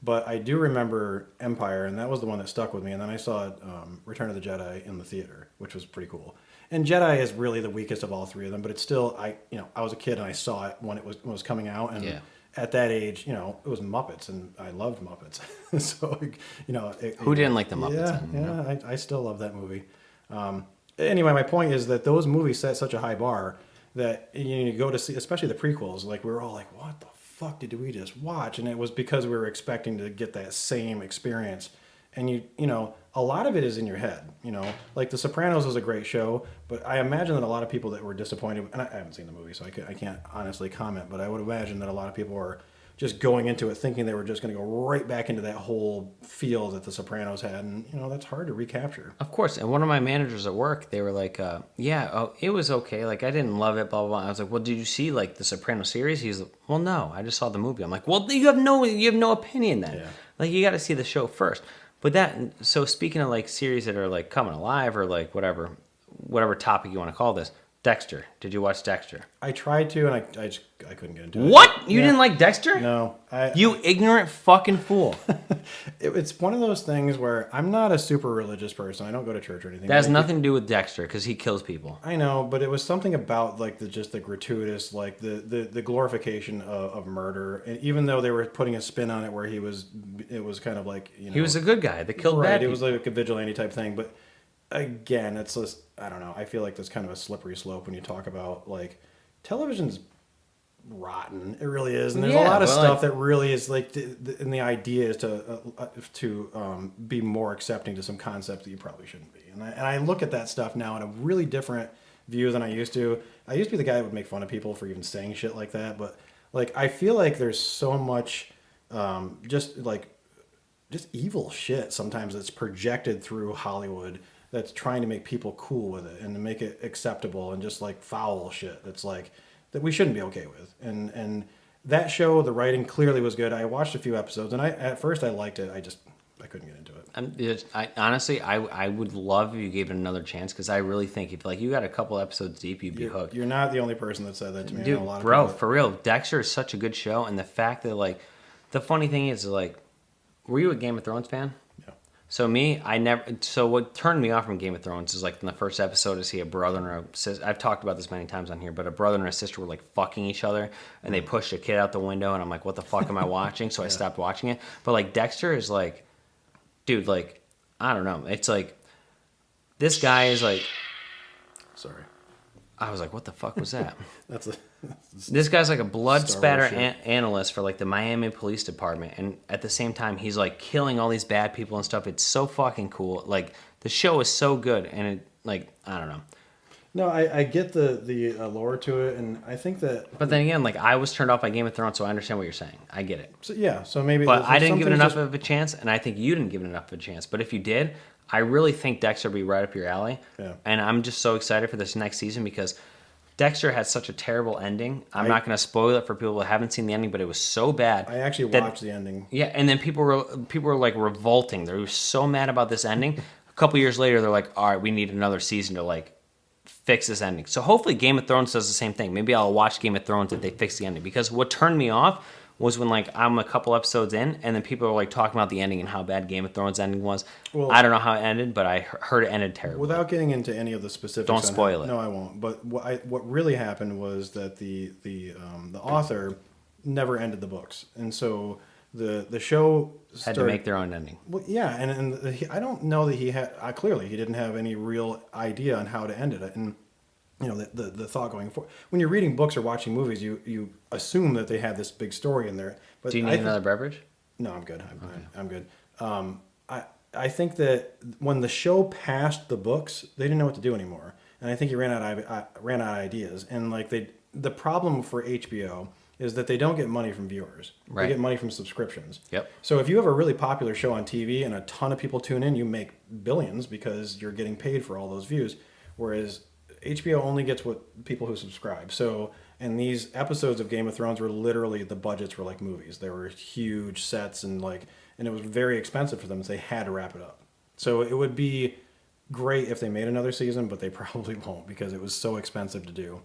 but I do remember Empire, and that was the one that stuck with me. And then I saw Return of the Jedi in the theater, which was pretty cool. And Jedi is really the weakest of all three of them, but it's still I was a kid and I saw it when it was coming out, and at that age, it was Muppets, and I loved Muppets. So who didn't like the Muppets? Yeah, I still love that movie. Anyway, my point is that those movies set such a high bar that you go to see, especially the prequels, like we were all like, what the fuck did we just watch? And it was because we were expecting to get that same experience. And a lot of it is in your head, like The Sopranos was a great show, but I imagine that a lot of people that were disappointed, and I haven't seen the movie, so I can't honestly comment, but I would imagine that a lot of people were just going into it thinking they were just going to go right back into that whole feel that The Sopranos had, and that's hard to recapture. Of course. And one of my managers at work, they were like, it was okay. Like, I didn't love it, blah, blah, blah. I was like, well, did you see, like, the Sopranos series? He's like, well, no, I just saw the movie. I'm like, well, you have no opinion then. Yeah. Like, you got to see the show first. But so speaking of, like, series that are, like, coming alive or, like, whatever topic you want to call this, Dexter. Did you watch Dexter? I tried to, and I couldn't get into it. What? You Yeah. didn't like Dexter? No. You ignorant fucking fool. It's one of those things where I'm not a super religious person. I don't go to church or anything. That has But nothing to do with Dexter because he kills people. I know, but it was something about like the gratuitous, like the glorification of murder, and even though they were putting a spin on it where it was kind of like, you know, He was a good guy that killed right. bad It people. was like a vigilante type thing, but again, it's just, I don't know. I feel like there's kind of a slippery slope when you talk about like television's rotten. It really is, and there's a Yeah, lot of but, stuff like- that really is like, and the idea is to be more accepting to some concepts that you probably shouldn't be. And I look at that stuff now in a really different view than I used to. I used to be the guy that would make fun of people for even saying shit like that, but like I feel like there's so much just evil shit sometimes that's projected through Hollywood that's trying to make people cool with it and to make it acceptable, and just like foul shit that's like that we shouldn't be okay with. And that show, the writing clearly was good. I watched a few episodes, and at first I liked it. I couldn't get into it. Honestly, I would love if you gave it another chance because I really think if like you got a couple episodes deep, you'd be hooked. You're not the only person that said that to me. I Dude, know a lot of bro, people. for real, Dexter is such a good show, and the fact that like, the funny thing is like, were you a Game of Thrones fan? Yeah. So me, I never. So what turned me off from Game of Thrones is like in the first episode to see a brother and a sister. I've talked about this many times on here, but a brother and a sister were like fucking each other, and they pushed a kid out the window, and I'm like, what the fuck am I watching? So I stopped watching it. But like Dexter is like, dude, like I don't know. It's like this guy is like. Sorry. I was like, what the fuck was that? That's a This guy's like a blood Star spatter Wars shit. analyst for like the Miami Police Department, and at the same time, he's like killing all these bad people and stuff. It's so fucking cool. Like the show is so good, and it like I don't know. No, I get the lore to it, and I think that. But then again, like I was turned off by Game of Thrones, so I understand what you're saying. I get it, So, yeah, so maybe. but there's I didn't give it something enough just- of a chance, and I think you didn't give it enough of a chance. But if you did, I really think Dexter would be right up your alley. Yeah. And I'm just so excited for this next season because Dexter had such a terrible ending. I'm not going to spoil it for people who haven't seen the ending, but it was so bad. I actually that- watched the ending. Yeah, and then people were like revolting. They were so mad about this ending. A couple years later, they're like, "All right, we need another season to like fix this ending." So hopefully, Game of Thrones does the same thing. Maybe I'll watch Game of Thrones if they fix the ending. Because what turned me off was when like I'm a couple episodes in, and then people are like talking about the ending and how bad Game of Thrones ending was. Well- I don't know how it ended, but I heard it ended terribly. Without getting into any of the specifics, Don't on spoil how- it. No, I won't. But what really happened was that the author never ended the books, and so the show Had to make their own ending. Well, yeah, and I don't know that he had. Clearly, he didn't have any real idea on how to end it, and you know the thought going forward. When you're reading books or watching movies, you assume that they have this big story in there. But Do you need another beverage? No, I'm good. I'm good. I think that when the show passed the books, they didn't know what to do anymore, and I think he ran out of ideas. And like the problem for HBO is that they don't get money from viewers. Right. They get money from subscriptions. Yep. So if you have a really popular show on TV and a ton of people tune in, you make billions because you're getting paid for all those views. Whereas HBO only gets what people who subscribe. So, and these episodes of Game of Thrones were literally, the budgets were like movies. They were huge sets and it was very expensive for them. So they had to wrap it up. So it would be great if they made another season, but they probably won't because it was so expensive to do.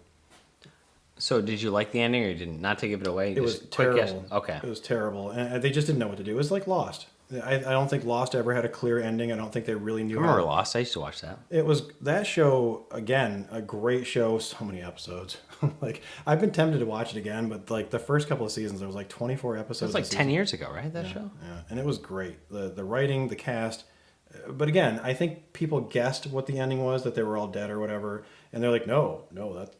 So did you like the ending or you didn't? Not to give it away. It was just quick guess. terrible. Okay. It was terrible. And they just didn't know what to do. It was like Lost. I don't think Lost ever had a clear ending. I don't think they really knew I remember Lost. I used to watch that. It was that show, again, a great show, so many episodes. Like I've been tempted to watch it again, but like the first couple of seasons there was like 24 episodes. It was like a 10 season. years ago, right? That show? Yeah, and it was great. The writing, the cast. But again, I think people guessed what the ending was, that they were all dead or whatever, and they're like, no,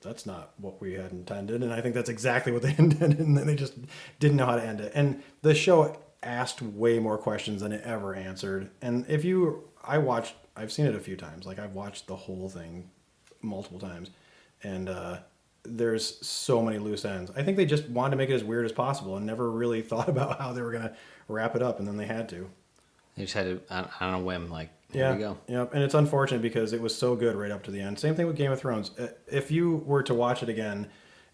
that's not what we had intended. And I think that's exactly what they intended, and then they just didn't know how to end it. And the show asked way more questions than it ever answered. And I've seen it a few times. Like I've watched the whole thing multiple times, and there's so many loose ends. I think they just wanted to make it as weird as possible and never really thought about how they were gonna wrap it up, and then they had to. They just had to, on a whim, like, here we go. Yeah, and it's unfortunate because it was so good right up to the end. Same thing with Game of Thrones. If you were to watch it again,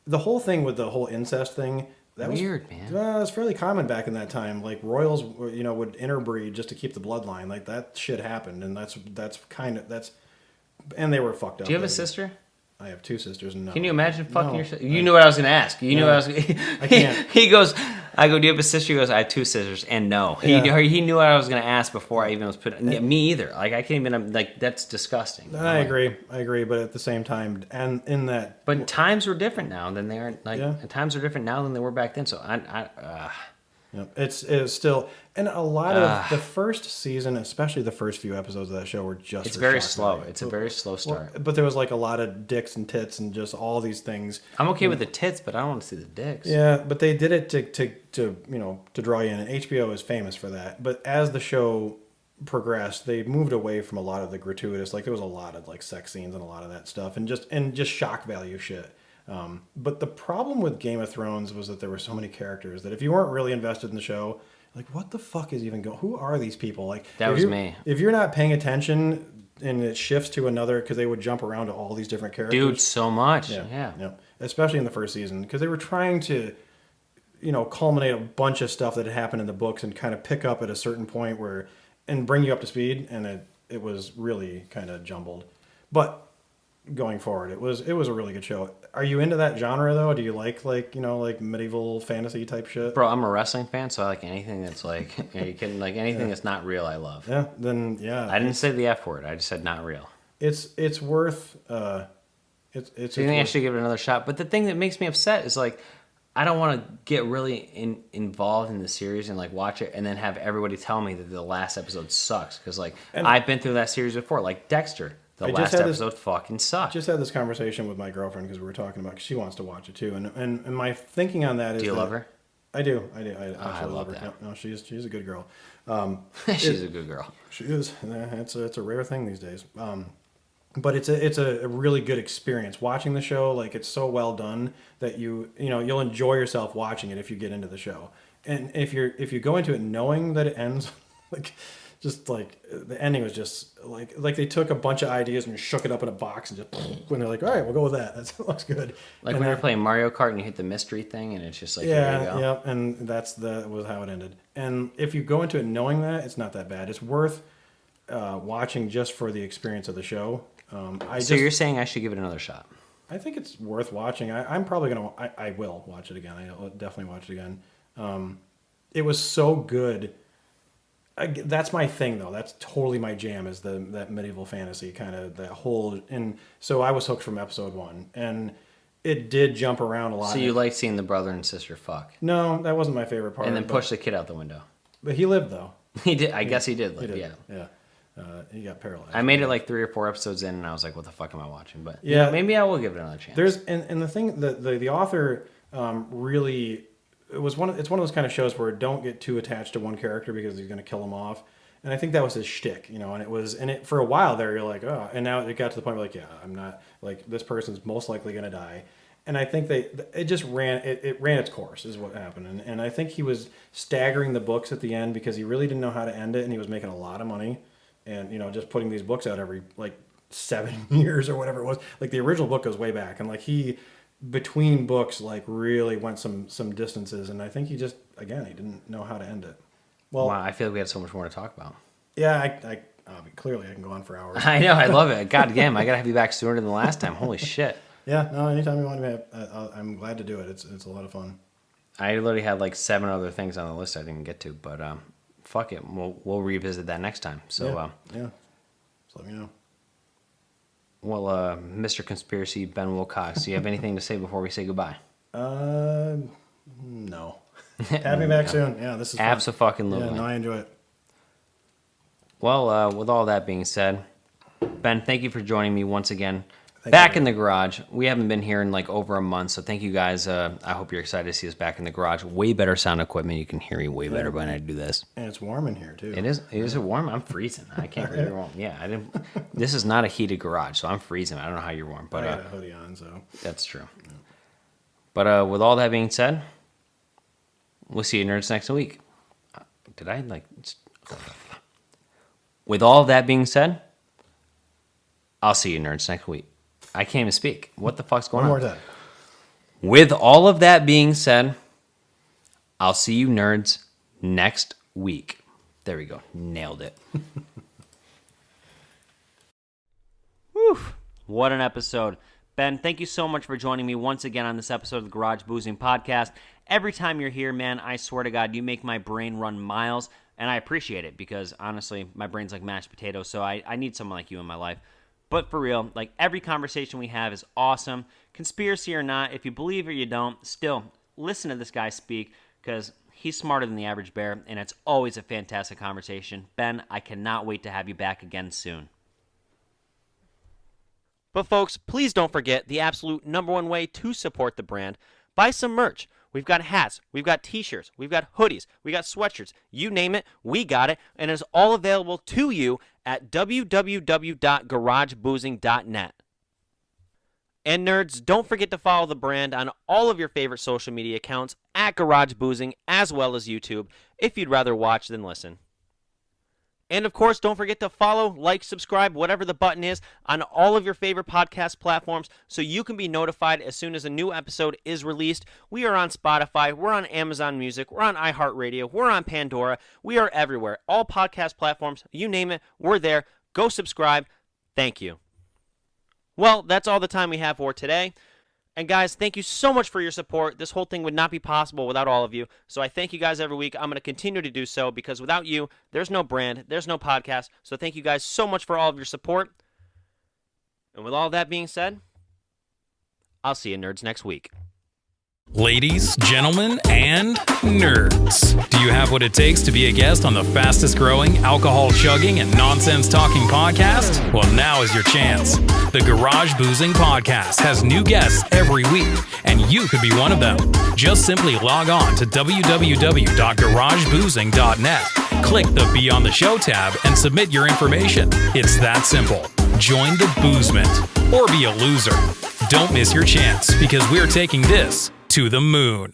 the whole thing with the whole incest thing, that Weird, was, man. It was fairly common back in that time. Like royals, would interbreed just to keep the bloodline. Like that shit happened, and and they were fucked up. Do you have a sister? I have two sisters. And no. Can you imagine fucking No. your sister? You knew what I was going to ask. You knew what I was I can't. He goes, I go, do you have a sister? He goes, I have two sisters. And no. Yeah. He knew what I was going to ask before I even was put. Me either. Like, I can't even, like, that's disgusting. I agree. But at the same time, and in that... But times were different now than they are. Like, Yeah. times are different now than they were back then. So, Yep. It's still, and a lot of the first season, especially the first few episodes of that show, were just it's for very shock slow. value. It's a very slow start. But there was like a lot of dicks and tits and just all these things. I'm okay with the tits, but I don't want to see the dicks. Yeah, but they did it to to draw you in, and HBO is famous for that. But as the show progressed, they moved away from a lot of the gratuitous, like there was a lot of like sex scenes and a lot of that stuff, and just shock value shit. But the problem with Game of Thrones was that there were so many characters that if you weren't really invested in the show, like what the fuck is even going? Who are these people? Like That was me. If you're not paying attention and it shifts to another, because they would jump around to all these different characters. Dude, so much. Yeah. Especially in the first season, because they were trying to, culminate a bunch of stuff that had happened in the books and kind of pick up at a certain point and bring you up to speed, and it was really kind of jumbled. But going forward, it was a really good show. Are you into that genre though? Do you like medieval fantasy type shit? Bro, I'm a wrestling fan, so I like anything that's like, are you kidding? Like anything that's not real, I love. Yeah, then yeah. I didn't say the F word. I just said not real. It's worth it's So you think I should give it another shot? But the thing that makes me upset is like, I don't want to get really involved in the series and like watch it and then have everybody tell me that the last episode sucks, because like I've been through that series before, like Dexter. The last episode fucking sucked. Just had this conversation with my girlfriend because we were talking about, because she wants to watch it too, and my thinking on that is, Do you love her? I do. I actually love her. that. No, she's a good girl. She's a good girl. She is. It's a rare thing these days. But it's a really good experience watching the show. Like it's so well done that you'll enjoy yourself watching it if you get into the show. And if you go into it knowing that it ends like. Just like the ending was just like they took a bunch of ideas and shook it up in a box and just when they're like, all right, we'll go with that. That looks good. Like and when you're playing Mario Kart and you hit the mystery thing and it's just like, here you go. Yeah, and that was how it ended. And if you go into it knowing that, it's not that bad. It's worth watching just for the experience of the show. So you're saying I should give it another shot? I think it's worth watching. I'm probably I will watch it again. I'll definitely watch it again. It was so good. That's my thing though. That's totally my jam, is that medieval fantasy kind of that whole. And so I was hooked from episode 1, and it did jump around a lot. So you like seeing the brother and sister fuck, No, that wasn't my favorite part. and then push the kid out the window. But he lived though. He did. I guess he did. He did. Yeah. He got paralyzed. I made it like 3 or 4 episodes in, and I was like, "What the fuck am I watching?" But Yeah. maybe I will give it another chance. There's and the thing the author really it's one of those kind of shows where don't get too attached to one character because he's going to kill him off. And I think that was his shtick, and it for a while there, you're like, oh, and now it got to the point where like, yeah, I'm not, like, this person's most likely going to die. And I think it just ran its course is what happened. And I think he was staggering the books at the end because he really didn't know how to end it, and he was making a lot of money. And, just putting these books out every, like, 7 years or whatever it was. Like, the original book goes way back. And, like, he, between books, like, really went some distances. And I think he just, again, he didn't know how to end it. Well, wow, I feel like we had so much more to talk about. Yeah, I clearly I can go on for hours. I know, I love it. God damn, I gotta have you back sooner than the last time. Holy shit. Yeah, no, anytime you want to, I'm glad to do it. It's a lot of fun. I literally had like 7 other things on the list I didn't get to, but fuck it, we'll revisit that next time. So yeah, just let me know. Well, Mr. Conspiracy, Ben Wilcox, do you have anything to say before we say goodbye? No. Have me back soon. Yeah, this is fun. Abso-fucking-lutely. Yeah, no, I enjoy it. Well, with all that being said, Ben, thank you for joining me once again. Thank Back you. in the garage. We haven't been here in like over a month, so thank you guys. I hope you're excited to see us back in the garage. Way better sound equipment. You can hear me way better when I do this. And it's warm in here too. It is. Is it warm? I'm freezing. I can't believe you're warm. Yeah, I didn't. This is not a heated garage, so I'm freezing. I don't know how you're warm, I but got a hoodie on, so. that's true. But with all that being said, we'll see you nerds next week. Did I like? With all that being said, I'll see you nerds next week. I can't even speak. What the fuck's going on? One more time. With all of that being said, I'll see you nerds next week. There we go. Nailed it. Whew. What an episode. Ben, thank you so much for joining me once again on this episode of the Garage Boozing Podcast. Every time you're here, man, I swear to God, you make my brain run miles, and I appreciate it because, honestly, my brain's like mashed potatoes, so I need someone like you in my life. But for real, like, every conversation we have is awesome. Conspiracy or not, if you believe or you don't, still, listen to this guy speak because he's smarter than the average bear, and it's always a fantastic conversation. Ben, I cannot wait to have you back again soon. But folks, please don't forget the absolute number one way to support the brand. Buy some merch. We've got hats, we've got t-shirts, we've got hoodies, we got sweatshirts. You name it, we got it, and it's all available to you at www.garageboozing.net. And nerds, don't forget to follow the brand on all of your favorite social media accounts at Garage Boozing, as well as YouTube, if you'd rather watch than listen. And of course, don't forget to follow, like, subscribe, whatever the button is, on all of your favorite podcast platforms so you can be notified as soon as a new episode is released. We are on Spotify, we're on Amazon Music, we're on iHeartRadio, we're on Pandora, we are everywhere. All podcast platforms, you name it, we're there. Go subscribe. Thank you. Well, that's all the time we have for today. And guys, thank you so much for your support. This whole thing would not be possible without all of you. So I thank you guys every week. I'm going to continue to do so because without you, there's no brand, there's no podcast. So thank you guys so much for all of your support. And with all that being said, I'll see you nerds next week. Ladies, gentlemen, and nerds. Do you have what it takes to be a guest on the fastest growing alcohol chugging and nonsense talking podcast? Well, now is your chance. The Garage Boozing Podcast has new guests every week, and you could be one of them. Just simply log on to www.garageboozing.net, click the Be on the Show tab, and submit your information. It's that simple. Join the boozement or be a loser. Don't miss your chance because we're taking this to the moon.